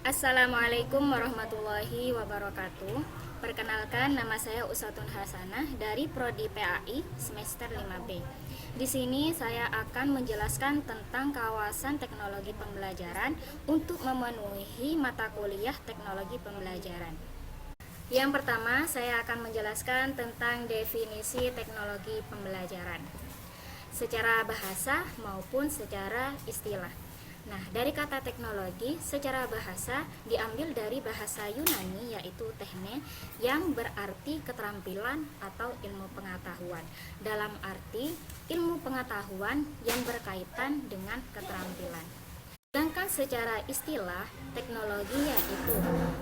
Assalamualaikum warahmatullahi wabarakatuh. Perkenalkan, nama saya Usatun Hasanah dari Prodi PAI semester 5B. Di sini saya akan menjelaskan tentang kawasan teknologi pembelajaran untuk memenuhi mata kuliah teknologi pembelajaran. Yang pertama, saya akan menjelaskan tentang definisi teknologi pembelajaran secara bahasa maupun secara istilah. Nah, dari kata teknologi secara bahasa diambil dari bahasa Yunani yaitu techne yang berarti keterampilan atau ilmu pengetahuan. Dalam arti ilmu pengetahuan yang berkaitan dengan keterampilan. Sedangkan secara istilah, teknologi yaitu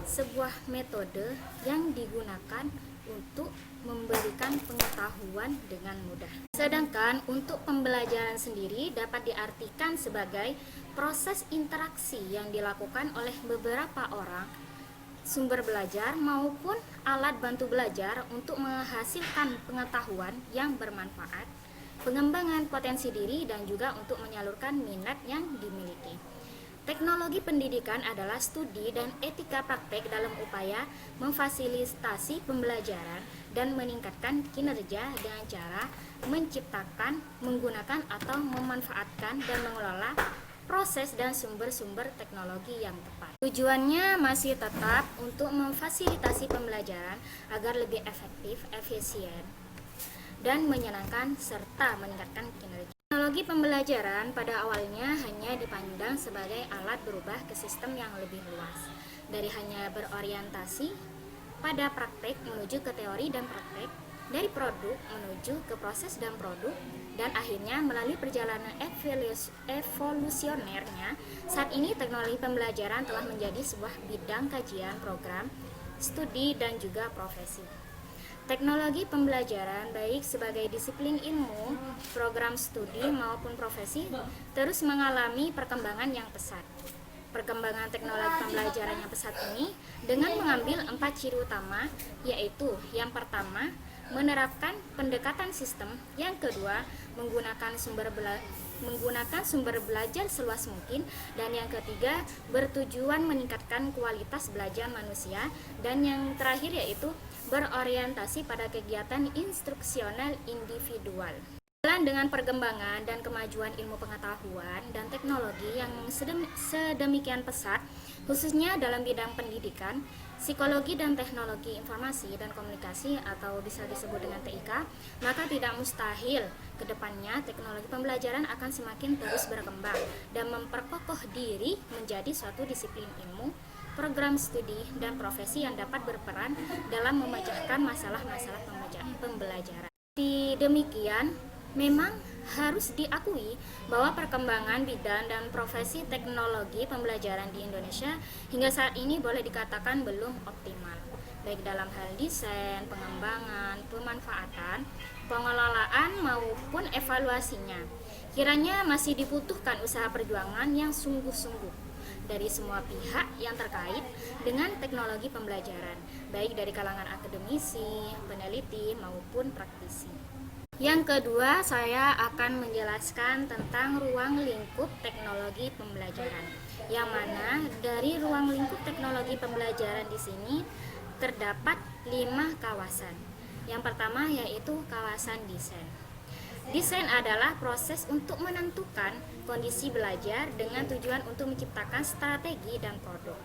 sebuah metode yang digunakan untuk memberikan pengetahuan dengan mudah. Sedangkan untuk pembelajaran sendiri dapat diartikan sebagai proses interaksi yang dilakukan oleh beberapa orang, sumber belajar maupun alat bantu belajar untuk menghasilkan pengetahuan yang bermanfaat, pengembangan potensi diri dan juga untuk menyalurkan minat yang dimiliki. Teknologi pendidikan adalah studi dan etika praktek dalam upaya memfasilitasi pembelajaran dan meningkatkan kinerja dengan cara menciptakan, menggunakan atau memanfaatkan dan mengelola proses dan sumber-sumber teknologi yang tepat. Tujuannya masih tetap untuk memfasilitasi pembelajaran agar lebih efektif, efisien, dan menyenangkan serta meningkatkan kinerja. Teknologi pembelajaran pada awalnya hanya dipandang sebagai alat berubah ke sistem yang lebih luas, dari hanya berorientasi pada praktek menuju ke teori dan praktek, dari produk menuju ke proses dan produk, dan akhirnya melalui perjalanan evolusionernya, saat ini teknologi pembelajaran telah menjadi sebuah bidang kajian, program, studi, dan juga profesi. Teknologi pembelajaran baik sebagai disiplin ilmu, program studi maupun profesi terus mengalami perkembangan yang pesat. Perkembangan teknologi pembelajaran yang pesat ini dengan mengambil 4 ciri utama, yaitu yang pertama, menerapkan pendekatan sistem, yang kedua, menggunakan sumber belajar seluas mungkin, dan yang ketiga, bertujuan meningkatkan kualitas belajar manusia, dan yang terakhir yaitu berorientasi pada kegiatan instruksional individual. Dengan perkembangan dan kemajuan ilmu pengetahuan dan teknologi yang sedemikian pesat, khususnya dalam bidang pendidikan, psikologi dan teknologi informasi dan komunikasi atau bisa disebut dengan TIK, maka tidak mustahil ke depannya teknologi pembelajaran akan semakin terus berkembang dan memperkokoh diri menjadi suatu disiplin ilmu, program studi, dan profesi yang dapat berperan dalam memecahkan masalah-masalah pembelajaran. Demikian, memang harus diakui bahwa perkembangan bidang dan profesi teknologi pembelajaran di Indonesia hingga saat ini boleh dikatakan belum optimal, baik dalam hal desain, pengembangan, pemanfaatan, pengelolaan maupun evaluasinya. Kiranya masih dibutuhkan usaha perjuangan yang sungguh-sungguh dari semua pihak yang terkait dengan teknologi pembelajaran, baik dari kalangan akademisi, peneliti, maupun praktisi. Yang kedua, saya akan menjelaskan tentang ruang lingkup teknologi pembelajaran, yang mana dari ruang lingkup teknologi pembelajaran di sini terdapat 5 kawasan. Yang pertama yaitu kawasan desain. Desain adalah proses untuk menentukan kondisi belajar dengan tujuan untuk menciptakan strategi dan produk.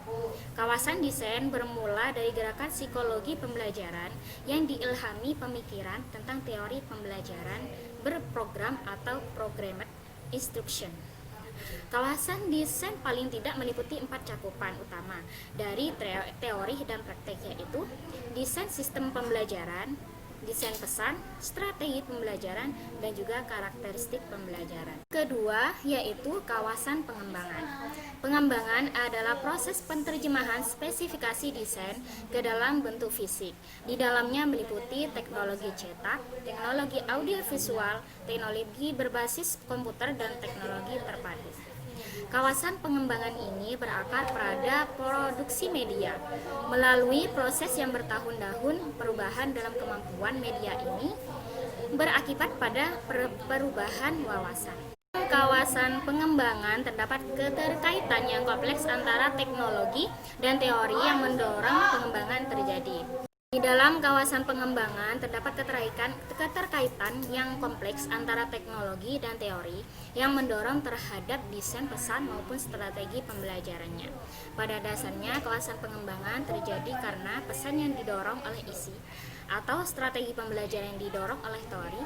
Kawasan desain bermula dari gerakan psikologi pembelajaran yang diilhami pemikiran tentang teori pembelajaran berprogram atau programmed instruction. Kawasan desain paling tidak meliputi 4 cakupan utama dari teori dan praktek, yaitu desain sistem pembelajaran, desain pesan, strategi pembelajaran, dan juga karakteristik pembelajaran. Kedua, yaitu kawasan pengembangan. Pengembangan adalah proses penerjemahan spesifikasi desain ke dalam bentuk fisik. Di dalamnya meliputi teknologi cetak, teknologi audiovisual, teknologi berbasis komputer, dan teknologi terpadu. Kawasan pengembangan ini berakar pada produksi media. Melalui proses yang bertahun-tahun, perubahan dalam kemampuan media ini berakibat pada perubahan wawasan. dalam kawasan pengembangan terdapat keterkaitan yang kompleks antara teknologi dan teori yang mendorong pengembangan terjadi. Di dalam kawasan pengembangan terdapat keterkaitan yang kompleks antara teknologi dan teori yang mendorong terhadap desain pesan maupun strategi pembelajarannya. Pada dasarnya, kawasan pengembangan terjadi karena pesan yang didorong oleh isi atau strategi pembelajaran yang didorong oleh teori,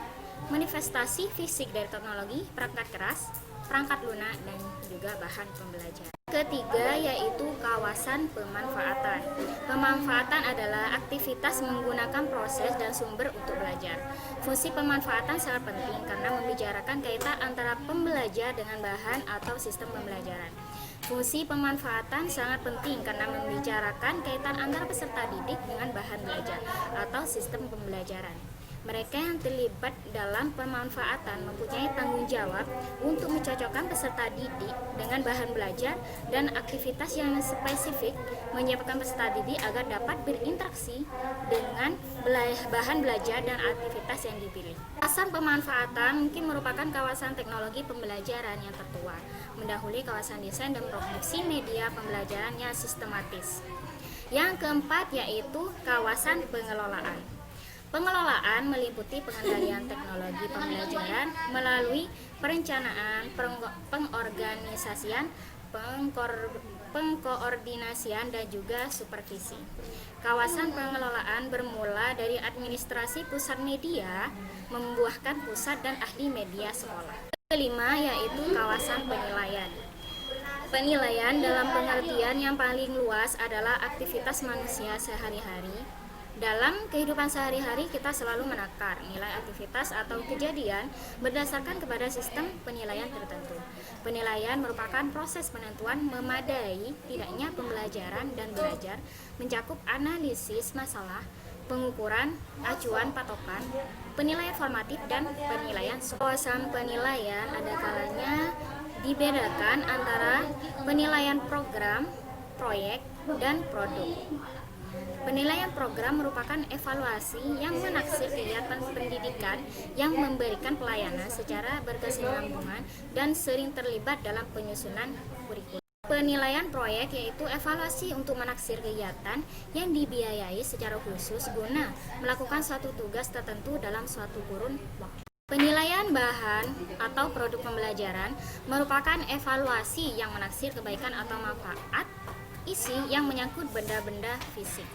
manifestasi fisik dari teknologi, perangkat keras, perangkat lunak, dan juga bahan pembelajaran. Ketiga yaitu kawasan pemanfaatan. Pemanfaatan adalah aktivitas menggunakan proses dan sumber untuk belajar. Fungsi pemanfaatan sangat penting karena membicarakan kaitan antara pembelajar dengan bahan atau sistem pembelajaran. Fungsi pemanfaatan sangat penting karena membicarakan kaitan antara peserta didik dengan bahan belajar atau sistem pembelajaran. Mereka yang terlibat dalam pemanfaatan mempunyai tanggung jawab untuk mencocokkan peserta didik dengan bahan belajar dan aktivitas yang spesifik, menyiapkan peserta didik agar dapat berinteraksi dengan bahan belajar dan aktivitas yang dipilih. Kawasan pemanfaatan mungkin merupakan kawasan teknologi pembelajaran yang tertua, mendahului kawasan desain dan produksi media pembelajaran yang sistematis. Yang keempat yaitu kawasan pengelolaan. Pengelolaan meliputi pengendalian teknologi pembelajaran melalui perencanaan, pengorganisasian, pengkoordinasian, dan juga supervisi. Kawasan pengelolaan bermula dari administrasi pusat media, membuahkan pusat dan ahli media sekolah. Kelima yaitu kawasan penilaian. Penilaian dalam pengertian yang paling luas adalah aktivitas manusia sehari-hari. Dalam kehidupan sehari-hari kita selalu menakar nilai aktivitas atau kejadian berdasarkan kepada sistem penilaian tertentu. Penilaian merupakan proses penentuan memadai tidaknya pembelajaran dan belajar, mencakup analisis masalah, pengukuran, acuan patokan, penilaian formatif, dan penilaian. Kawasan penilaian ada kalanya dibedakan antara penilaian program, proyek, dan produk. Penilaian program merupakan evaluasi yang menaksir kegiatan pendidikan yang memberikan pelayanan secara berkesinambungan dan sering terlibat dalam penyusunan kurikulum. Penilaian proyek yaitu evaluasi untuk menaksir kegiatan yang dibiayai secara khusus guna melakukan suatu tugas tertentu dalam suatu kurun waktu. Penilaian bahan atau produk pembelajaran merupakan evaluasi yang menaksir kebaikan atau manfaat isi yang menyangkut benda-benda fisik,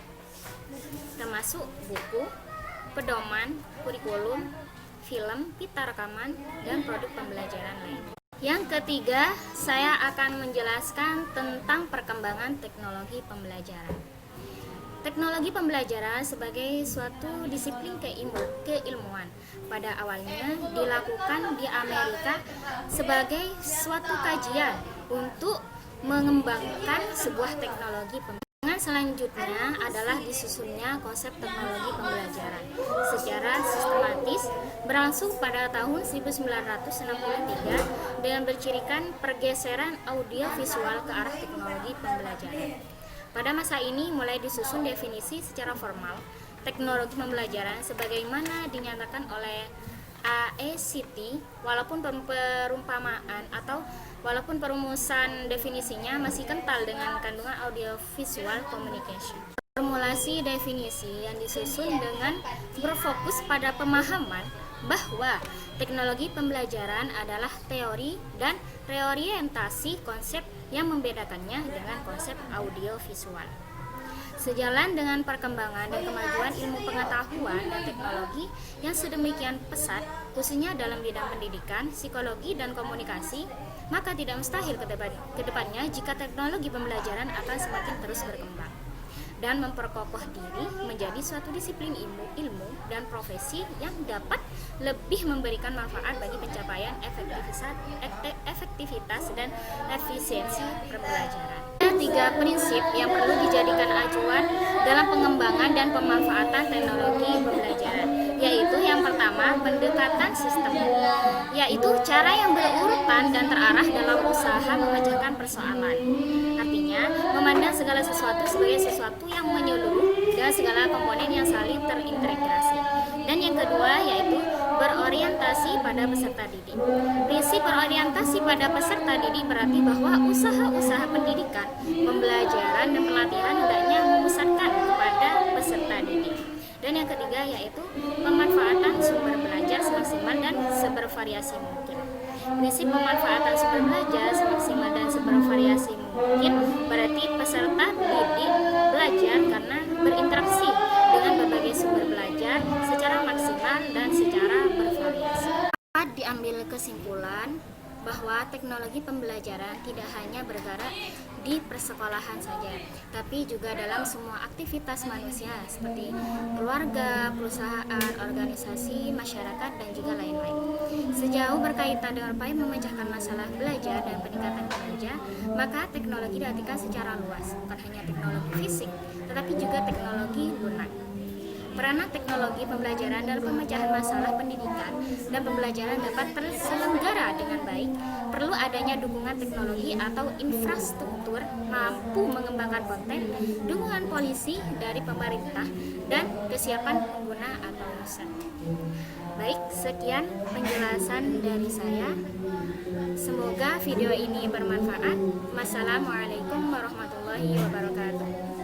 termasuk buku, pedoman, kurikulum, film, pita rekaman, dan produk pembelajaran lain. Yang ketiga, saya akan menjelaskan tentang perkembangan teknologi pembelajaran. Teknologi pembelajaran sebagai suatu disiplin keilmuan pada awalnya dilakukan di Amerika sebagai suatu kajian untuk mengembangkan sebuah teknologi pembelajaran. Selanjutnya adalah disusunnya konsep teknologi pembelajaran secara sistematis berlangsung pada tahun 1963 dengan bercirikan pergeseran audiovisual ke arah teknologi pembelajaran. Pada masa ini mulai disusun definisi secara formal teknologi pembelajaran sebagaimana dinyatakan oleh AECT, walaupun perumpamaan atau walaupun perumusan definisinya masih kental dengan kandungan audiovisual communication. Formulasi definisi yang disusun dengan berfokus pada pemahaman bahwa teknologi pembelajaran adalah teori dan reorientasi konsep yang membedakannya dengan konsep audiovisual. Sejalan dengan perkembangan dan kemajuan ilmu pengetahuan dan teknologi yang sedemikian pesat, khususnya dalam bidang pendidikan, psikologi, dan komunikasi, maka tidak mustahil ke depannya jika teknologi pembelajaran akan semakin terus berkembang dan memperkokoh diri menjadi suatu disiplin ilmu dan profesi yang dapat lebih memberikan manfaat bagi pencapaian efektivitas dan efisiensi pembelajaran. Ada 3 prinsip yang perlu dijadikan acuan dalam pengembangan dan pemanfaatan teknologi pembelajaran, yaitu yang pertama, pendekatan sistem, yaitu cara yang berurutan dan terarah dalam usaha memecahkan persoalan. Artinya, memandang segala sesuatu sebagai sesuatu yang menyeluruh dan segala komponen yang saling terintegrasi. Dan yang kedua yaitu berorientasi pada peserta didik. Prinsip berorientasi pada peserta didik berarti bahwa usaha-usaha pendidikan, pembelajaran, dan pelatihan hendaknya memusatkan kepada peserta didik. Dan yang ketiga yaitu pemanfaatan sumber belajar semaksimal dan sebervariasi mungkin. Prinsip pemanfaatan sumber belajar semaksimal dan sebervariasi mungkin berarti peserta didik belajar karena berinteraksi dengan berbagai sumber belajar secara maksimal dan secara bervariasi. Dapat diambil kesimpulan bahwa teknologi pembelajaran tidak hanya bergerak di persekolahan saja, tapi juga dalam semua aktivitas manusia seperti keluarga, perusahaan, organisasi, masyarakat, dan juga lain-lain. Sejauh berkaitan dengan upaya memecahkan masalah belajar dan peningkatan kinerja, maka teknologi diartikan secara luas, bukan hanya teknologi fisik, tetapi juga teknologi lunak. Peranan teknologi pembelajaran dalam pemecahan masalah pendidikan dan pembelajaran dapat terselenggara dengan baik. Perlu adanya dukungan teknologi atau infrastruktur mampu mengembangkan konten, dukungan polisi dari pemerintah, dan kesiapan pengguna atau user. Baik, sekian penjelasan dari saya. Semoga video ini bermanfaat. Wassalamualaikum warahmatullahi wabarakatuh.